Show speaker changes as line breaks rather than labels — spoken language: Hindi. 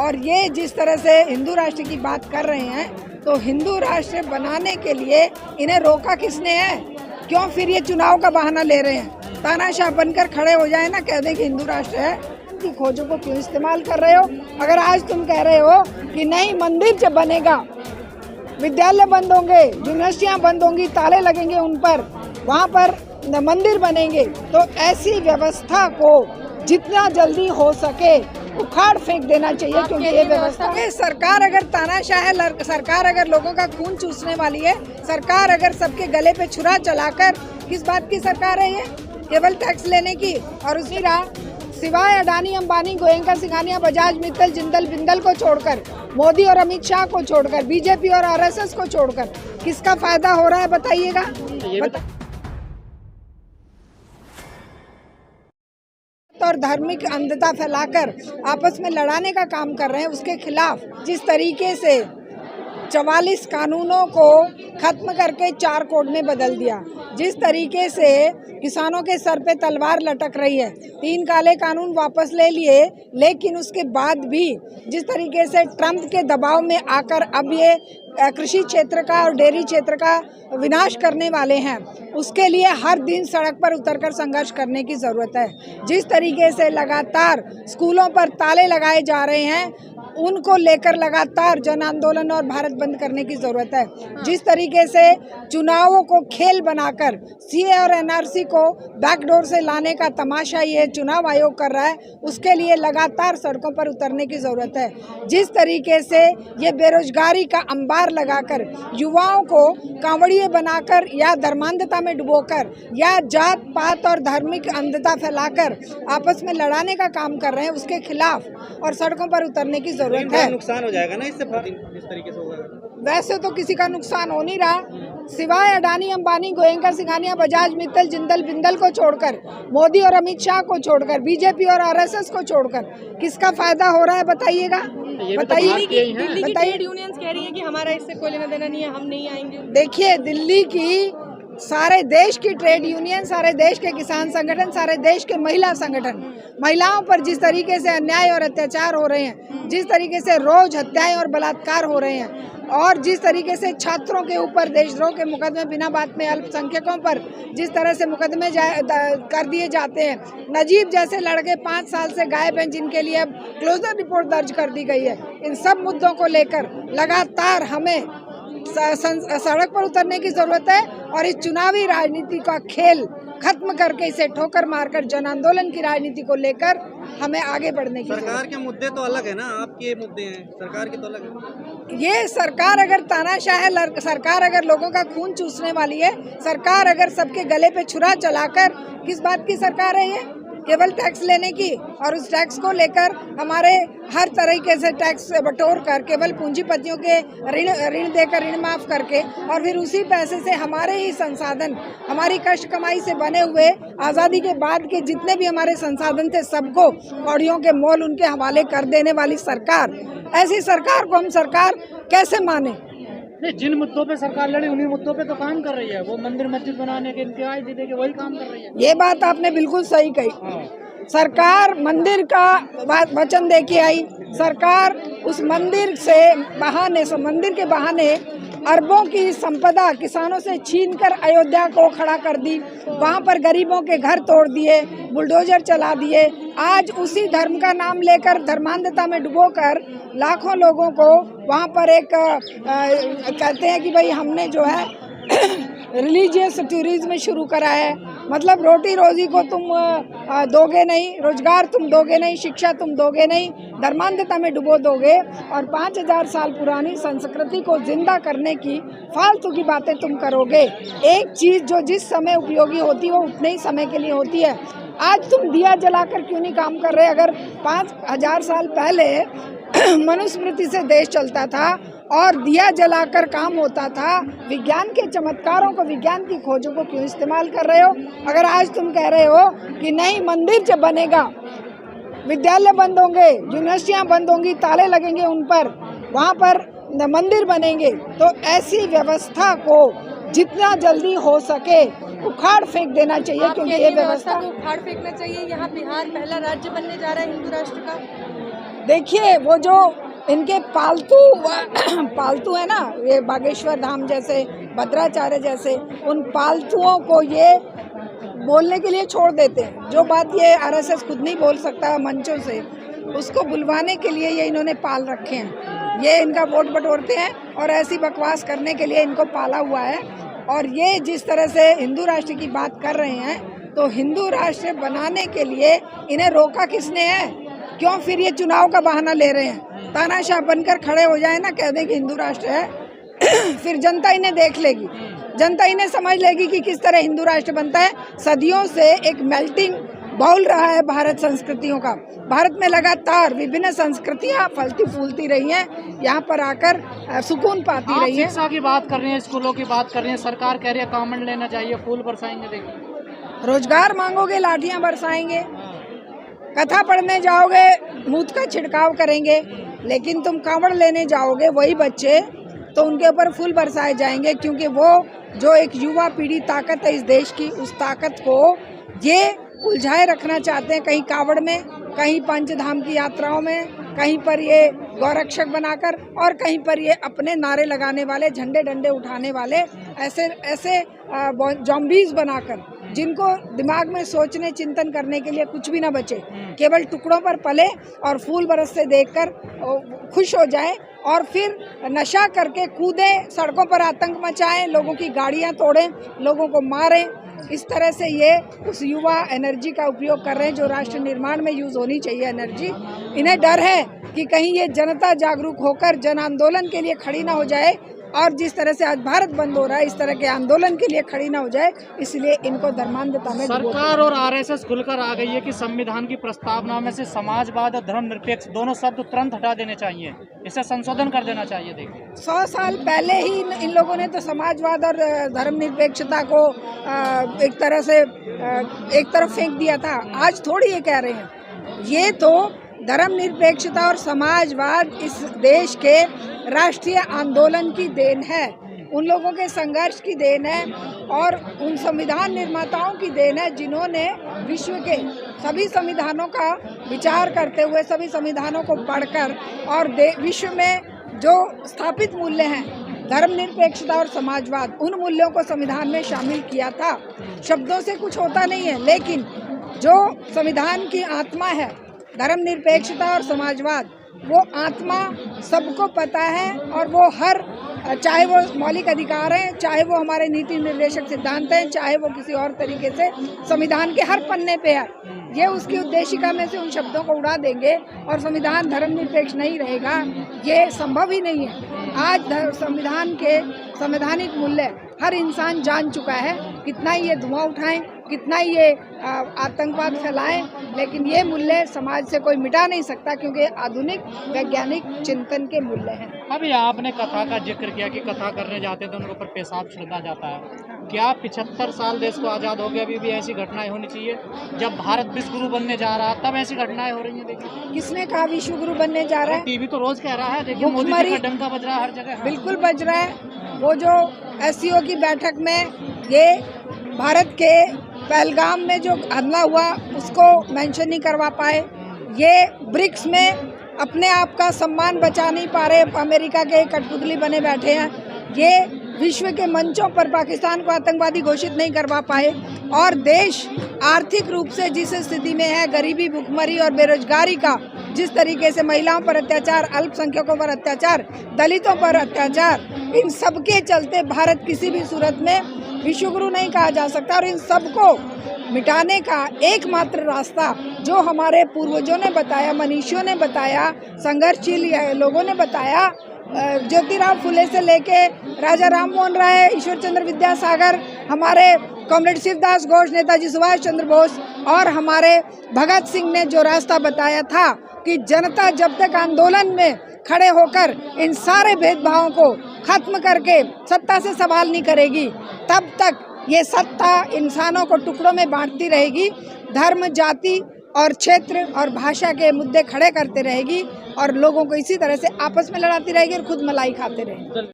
और ये जिस तरह से हिंदू राष्ट्र की बात कर रहे हैं, तो हिंदू राष्ट्र बनाने के लिए इन्हें रोका किसने है? क्यों फिर ये चुनाव का बहाना ले रहे हैं? तानाशाह बनकर खड़े हो जाए ना, कह दें कि हिंदू राष्ट्र है, की खोजों को क्यों इस्तेमाल कर रहे हो? अगर आज तुम कह रहे हो कि नहीं मंदिर जब बनेगा, विद्यालय बंद होंगे, यूनिवर्सिटियाँ बंद होंगी, ताले लगेंगे उन पर, वहाँ पर मंदिर बनेंगे, तो ऐसी व्यवस्था को जितना जल्दी हो सके उखाड़ फेंक देना चाहिए, क्योंकि ये व्यवस्था है। सरकार अगर तानाशाह है, सरकार अगर लोगों का खून चूसने वाली है, सरकार अगर सबके गले पे छुरा चलाकर, किस बात की सरकार है ये? केवल टैक्स लेने की। और उसी राह सिवाय अडानी, अंबानी, गोयनका, सिंघानिया, बजाज, मित्तल, जिंदल, बिंदल को छोड़कर, मोदी और अमित शाह को छोड़कर, बीजेपी और आरएसएस को छोड़कर किसका फायदा हो रहा है बताइएगा? और धार्मिक अंधता फैलाकर आपस में लड़ाने का काम कर रहे हैं, उसके खिलाफ जिस तरीके से 44 कानूनों को खत्म करके 4 कोड में बदल दिया, जिस तरीके से किसानों के सर पे तलवार लटक रही है, 3 काले कानून वापस ले लिए, लेकिन उसके बाद भी जिस तरीके से ट्रंप के दबाव में आकर अब ये कृषि क्षेत्र का और डेयरी क्षेत्र का विनाश करने वाले हैं, उसके लिए हर दिन सड़क पर उतरकर संघर्ष करने की ज़रूरत है। जिस तरीके से लगातार स्कूलों पर ताले लगाए जा रहे हैं, उनको लेकर लगातार जन आंदोलन और भारत बंद करने की ज़रूरत है। जिस तरीके से चुनावों को खेल बनाकर सीए और एनआरसी को बैकडोर से लाने का तमाशा ये चुनाव आयोग कर रहा है, उसके लिए लगातार सड़कों पर उतरने की ज़रूरत है। जिस तरीके से ये बेरोजगारी का अंबार लगाकर युवाओं को कांवड़िए बनाकर या धर्मांधता में डुबोकर या जात पात और धार्मिक अंधता फैलाकर आपस में लड़ाने का काम कर रहे हैं, उसके खिलाफ और सड़कों पर उतरने की जरूरत है।
नुकसान हो जाएगा ना इससे, इस तरीके से होगा।
वैसे तो किसी का नुकसान हो नहीं रहा, सिवाय अडानी, अंबानी, गोयनका, सिंघानिया, बजाज, मित्तल, जिंदल, बिंदल को छोड़कर, मोदी और अमित शाह को छोड़कर, बीजेपी और आरएसएस को छोड़कर किसका फायदा हो रहा है बताइएगा?
बताइए। दिल्ली की ट्रेड यूनियंस कह रही है कि हमारा इससे कोई लेना देना नहीं है, हम नहीं आएंगे।
देखिए, दिल्ली की सारे देश की ट्रेड यूनियन, सारे देश के किसान संगठन, सारे देश के महिला संगठन, महिलाओं पर जिस तरीके से अन्याय और अत्याचार हो रहे हैं, जिस तरीके से रोज हत्याएं और बलात्कार हो रहे हैं, और जिस तरीके से छात्रों के ऊपर देशद्रोह के मुकदमे बिना बात में अल्पसंख्यकों पर जिस तरह से मुकदमे कर दिए जाते हैं, नजीब जैसे लड़के 5 साल से गायब हैं, जिनके लिए अब क्लोजर रिपोर्ट दर्ज कर दी गई है, इन सब मुद्दों को लेकर लगातार हमें सड़क पर उतरने की जरूरत है और इस चुनावी राजनीति का खेल खत्म करके इसे ठोकर मारकर जन आंदोलन की राजनीति को लेकर हमें आगे बढ़ने की
सरकार के मुद्दे तो अलग है ना, आपके मुद्दे हैं, सरकार के तो अलग है।
ये सरकार अगर तानाशाह है, सरकार अगर लोगों का खून चूसने वाली है, सरकार अगर सबके गले पे छुरा चलाकर, किस बात की सरकार है ये? केवल टैक्स लेने की, और उस टैक्स को लेकर हमारे हर तरीके से टैक्स बटोर कर केवल पूंजीपतियों के ऋण देकर, ऋण माफ करके, और फिर उसी पैसे से हमारे ही संसाधन, हमारी कष्ट कमाई से बने हुए आज़ादी के बाद के जितने भी हमारे संसाधन थे, सबको कौड़ियों के मोल उनके हवाले कर देने वाली सरकार, ऐसी सरकार को हम सरकार कैसे माने?
नहीं, जिन मुद्दों पे सरकार लड़ी उन्हीं मुद्दों पे तो काम कर रही है। वो मंदिर मस्जिद बनाने के इंतजाज दे के वही काम कर रही है।
ये बात आपने बिल्कुल सही कही। सरकार मंदिर का वचन दे के आई, सरकार उस मंदिर के बहाने अरबों की संपदा किसानों से छीनकर अयोध्या को खड़ा कर दी, वहाँ पर गरीबों के घर तोड़ दिए, बुलडोजर चला दिए। आज उसी धर्म का नाम लेकर धर्मांधता में डुबोकर लाखों लोगों को वहाँ पर एक कहते हैं कि भाई हमने जो है रिलीजियस टूरिज्म शुरू करा है, मतलब रोटी रोजी को तुम दोगे नहीं, रोजगार तुम दोगे नहीं, शिक्षा तुम दोगे नहीं, धर्मांधता में डुबो दोगे, और 5000 साल पुरानी संस्कृति को जिंदा करने की फालतू की बातें तुम करोगे। एक चीज़ जो जिस समय उपयोगी होती है वो उतने ही समय के लिए होती है। आज तुम दिया जलाकर क्यों नहीं काम कर रहे? अगर 5000 साल पहले मनुस्मृति से देश चलता था और दिया जलाकर काम होता था, विज्ञान के चमत्कारों को, विज्ञान की खोजों को क्यों इस्तेमाल कर रहे हो? अगर आज तुम कह रहे हो कि नहीं मंदिर जब बनेगा, विद्यालय बंद होंगे, यूनिवर्सिटियाँ बंद होंगी, ताले लगेंगे उन पर, वहाँ पर मंदिर बनेंगे, तो ऐसी व्यवस्था को जितना जल्दी हो सके उखाड़ फेंक देना चाहिए, क्योंकि ये व्यवस्था
को उखाड़ फेंकना चाहिए। यहाँ बिहार पहला राज्य बनने जा रहा है हिंदू राष्ट्र का।
देखिए वो जो इनके पालतू है ना, ये बागेश्वर धाम जैसे, भद्राचार्य जैसे, उन पालतुओं को ये बोलने के लिए छोड़ देते हैं। जो बात ये आरएसएस खुद नहीं बोल सकता मंचों से, उसको बुलवाने के लिए ये इन्होंने पाल रखे हैं। ये इनका वोट बटोरते हैं और ऐसी बकवास करने के लिए इनको पाला हुआ है। और ये जिस तरह से हिंदू राष्ट्र की बात कर रहे हैं, तो हिंदू राष्ट्र बनाने के लिए इन्हें रोका किसने है? क्यों फिर ये चुनाव का बहाना ले रहे हैं? तानाशाह बनकर खड़े हो जाए ना, कह दें कि हिंदू राष्ट्र है फिर जनता इन्हें देख लेगी, जनता इन्हें समझ लेगी कि किस तरह हिंदू राष्ट्र बनता है। सदियों से एक मेल्टिंग बोल रहा है भारत संस्कृतियों का। भारत में लगातार विभिन्न संस्कृतियां फलती फूलती रही हैं, यहाँ पर आकर सुकून पाती रही है।
शिक्षा की बात कर रहे हैं, स्कूलों की बात कर रहे हैं, सरकार कह रही है कामन लेना चाहिए, फूल बरसाएंगे। देखिए,
रोजगार मांगोगे, लाठियां बरसाएंगे। कथा पढ़ने जाओगे, मूत का छिड़काव करेंगे। लेकिन तुम कांवड़ लेने जाओगे, वही बच्चे, तो उनके ऊपर फूल बरसाए जाएंगे, क्योंकि वो जो एक युवा पीढ़ी ताकत है इस देश की, उस ताकत को ये उलझाए रखना चाहते हैं, कहीं कावड़ में, कहीं पंचधाम की यात्राओं में, कहीं पर ये गौरक्षक बनाकर, और कहीं पर ये अपने नारे लगाने वाले, झंडे डंडे उठाने वाले ऐसे जॉम्बीज बनाकर, जिनको दिमाग में सोचने चिंतन करने के लिए कुछ भी ना बचे, केवल टुकड़ों पर पले और फूल बरसते देखकर खुश हो जाएं और फिर नशा करके कूदे, सड़कों पर आतंक मचाएं, लोगों की गाड़ियां तोड़ें, लोगों को मारें। इस तरह से ये उस युवा एनर्जी का उपयोग कर रहे हैं जो राष्ट्र निर्माण में यूज होनी चाहिए एनर्जी। इन्हें डर है कि कहीं ये जनता जागरूक होकर जन आंदोलन के लिए खड़ी ना हो जाए, और जिस तरह से आज भारत बंद हो रहा है, इस तरह के आंदोलन के लिए खड़ी ना हो जाए, इसलिए इनको धर्मांधता में
सरकार और आरएसएस खुलकर आ गई है कि संविधान की प्रस्तावना में से समाजवाद और धर्मनिरपेक्ष दोनों शब्द तुरंत हटा देने चाहिए, इसे संशोधन कर देना चाहिए। देखिए,
100 साल पहले ही इन लोगों ने तो समाजवाद और धर्मनिरपेक्षता को एक तरफ फेंक दिया था। आज थोड़ी ये कह रहे हैं। ये तो धर्मनिरपेक्षता और समाजवाद इस देश के राष्ट्रीय आंदोलन की देन है, उन लोगों के संघर्ष की देन है, और उन संविधान निर्माताओं की देन है जिन्होंने विश्व के सभी संविधानों का विचार करते हुए, सभी संविधानों को पढ़कर, और विश्व में जो स्थापित मूल्य हैं, धर्मनिरपेक्षता और समाजवाद, उन मूल्यों को संविधान में शामिल किया था। शब्दों से कुछ होता नहीं है, लेकिन जो संविधान की आत्मा है, धर्मनिरपेक्षता और समाजवाद, वो आत्मा सबको पता है, और वो चाहे वो मौलिक अधिकार हैं, चाहे वो हमारे नीति निर्देशक सिद्धांत हैं, चाहे वो किसी और तरीके से संविधान के हर पन्ने पे है। ये उसकी उद्देशिका में से उन शब्दों को उड़ा देंगे और संविधान धर्मनिरपेक्ष नहीं रहेगा, ये संभव ही नहीं है। आज संविधान के संवैधानिक मूल्य हर इंसान जान चुका है, कितना ही ये धुआं उठाएं, कितना ही ये आतंकवाद फैलाएं, लेकिन ये मूल्य समाज से कोई मिटा नहीं सकता, क्योंकि आधुनिक वैज्ञानिक चिंतन के मूल्य हैं।
अभी आपने कथा का जिक्र किया कि कथा करने जाते हैं तो उनके ऊपर पेशाब छिड़का जाता है। क्या 75 साल देश को आज़ाद हो गया, अभी भी ऐसी घटनाएं होनी चाहिए? जब भारत विश्व गुरु बनने जा रहा है तब ऐसी घटनाएं हो रही हैं। देखिए,
किसने कहा विश्व गुरु बनने जा रहा है?
टीवी तो रोज कह रहा है। देखिए, मोदी जी का डंका बज रहा है हर जगह।
बिल्कुल बज रहा है। वो जो एससीओ की बैठक में ये भारत के पहलगाम में जो हमला हुआ उसको मेंशन नहीं करवा पाए, ये ब्रिक्स में अपने आप का सम्मान बचा नहीं पा रहे, अमेरिका के कठपुतली बने बैठे हैं, ये विश्व के मंचों पर पाकिस्तान को आतंकवादी घोषित नहीं करवा पाए, और देश आर्थिक रूप से जिस स्थिति में है, गरीबी, भुखमरी और बेरोजगारी का जिस तरीके से महिलाओं पर अत्याचार, अल्पसंख्यकों पर अत्याचार, दलितों पर अत्याचार, इन सब के चलते भारत किसी भी सूरत में विश्वगुरु नहीं कहा जा सकता। और इन सबको मिटाने का एकमात्र रास्ता जो हमारे पूर्वजों ने बताया, मनीषियों ने बताया, संघर्षशील लोगों ने बताया, ज्योतिराव फुले से लेके राजा राम मोहन राय, ईश्वर चंद्र विद्यासागर, हमारे कॉमरेड शिवदास घोष, नेताजी सुभाष चंद्र बोस और हमारे भगत सिंह ने जो रास्ता बताया था कि जनता जब तक आंदोलन में खड़े होकर इन सारे भेदभावों को खत्म करके सत्ता से सवाल नहीं करेगी, तब तक ये सत्ता इंसानों को टुकड़ों में बांटती रहेगी, धर्म, जाति और क्षेत्र और भाषा के मुद्दे खड़े करते रहेगी, और लोगों को इसी तरह से आपस में लड़ाती रहेगी और खुद मलाई खाते रहेगी।